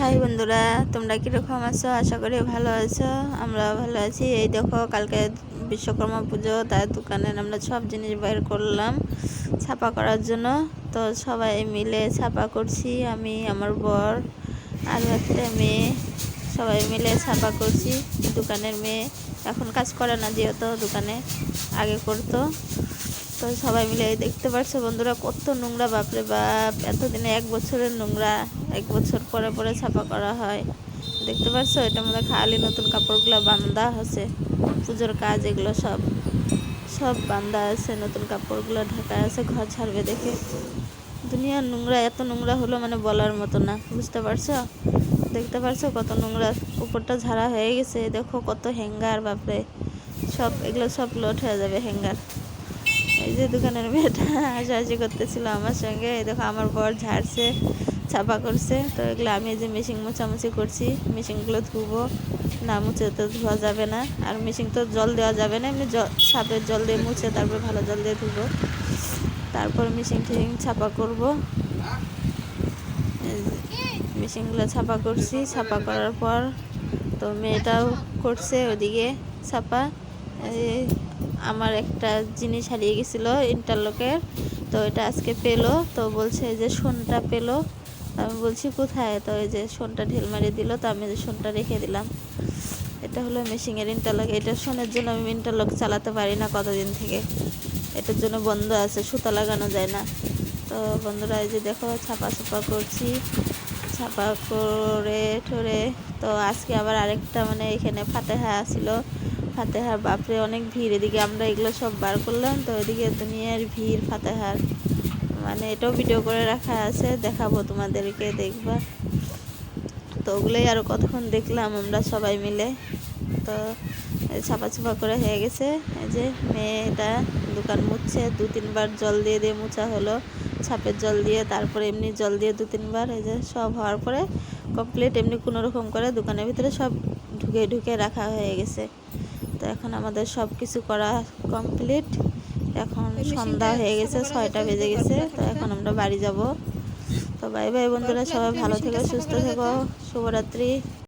High বন্ধুরা, তোমরা কীরকম আছো? আশা করি ভালো আছো। আমরা ভালো আছি। এই দেখো, কালকে বিশ্বকর্মা পুজো, তার দোকানের আমরা সব জিনিস বের করলাম ছাপা করার জন্য। তো সবাই মিলে ছাপা করছি, আমি, আমার বর আর একটা মেয়ে, সবাই মিলে ছাপা করছি। দোকানের মেয়ে এখন কাজ করে না, যেহেতু দোকানে আগে করতো। তো সবাই মিলে দেখতে পাচ্ছ বন্ধুরা, কত নোংরা, বাপরে বাপ! এতদিনে 1 বছরের নোংরা, 1 বছর পরে পরে ছাপা করা হয়। দেখতে পাচ্ছ, এটার মধ্যে খালি নতুন কাপড়গুলো বান্ধা আছে, পুজোর কাজ এগুলো সব সব বান্ধা আছে, নতুন কাপড়গুলো ঢাকা আছে, ঘর ছাড়বে দেখে। দুনিয়ার নোংরা, এত নোংরা হলো মানে বলার মতো না, বুঝতে পারছো? দেখতে পারছো কত নোংরা, উপরটা ঝাড়া হয়ে গেছে। দেখো কত হ্যাঙ্গার, বাপরে! সব এগুলো সব লোড হয়ে যাবে হ্যাঙ্গার। এই যে দোকানের মেয়েটা হাসাহাসি করতেছিল আমার সঙ্গে। এই দেখো, আমার বর ঝাড়ছে, ছাপা করছে। তো এগুলো আমি এই যে মেশিন মোছামুছি করছি। মেশিনগুলো ধুবো না, মুছে তো ধোয়া যাবে না, আর মেশিন তো জল দেওয়া যাবে না, এমনি সাপের জল দিয়ে মুছে তারপর ভালো জল দিয়ে ধুবো, তারপর মেশিন ছাপা করব। মেশিনগুলো ছাপা করছি, ছাপা করার পর তো মেয়েটাও করছে ওদিকে ছাপা। আমার একটা জিনিস হারিয়ে গেছিলো ইন্টারলকের, তো এটা আজকে পেলো। তো বলছে যে শোনটা পেলো। আমি বলছি কোথায়? তো এই যে শোনটা ঢিল মারিয়ে দিল, তো আমি যে শোনটা রেখে দিলাম। এটা হলো মেশিনের ইন্টারলক। এটা শোনের জন্য আমি ইন্টারলক চালাতে পারি না কতদিন থেকে, এটার জন্য বন্ধ আছে, সুতা লাগানো যায় না। তো বন্ধুরা, এই যে দেখো ছাপা করছি, ছাপা করে ঠরে। তো আজকে আবার আরেকটা মানে এখানে ফাতেহা ছিল, ফাতেহার, বাপরে অনেক ভিড়। এদিকে আমরা এগুলো সব বার করলাম, তো এদিকে দুনিয়ার ভিড় ফাতেহার, মানে এটাও ভিডিও করে রাখা আছে, দেখাবো তোমাদেরকে, দেখবা। তো ওগুলোই আরও কতক্ষণ দেখলাম আমরা সবাই মিলে। তো ছাপা করে হয়ে গেছে। এই যে মেয়েটা দোকান মুছছে, 2-3 বার জল দিয়ে দিয়ে মুছা হলো, ছাপের জল দিয়ে, তারপরে এমনি জল দিয়ে 2-3 বার। এই যে সব হওয়ার পরে কমপ্লিট, এমনি কোনো রকম করে দোকানের ভিতরে সব ঢুকে রাখা হয়ে গেছে। তো এখন আমাদের সব কিছু করা কমপ্লিট। এখন সন্ধ্যা হয়ে গেছে, 6টা বেজে গেছে। তো এখন আমরা বাড়ি যাব। তো বাই বাই বন্ধুরা, সবাই ভালো থেকো, সুস্থ থেকো, শুভরাত্রি।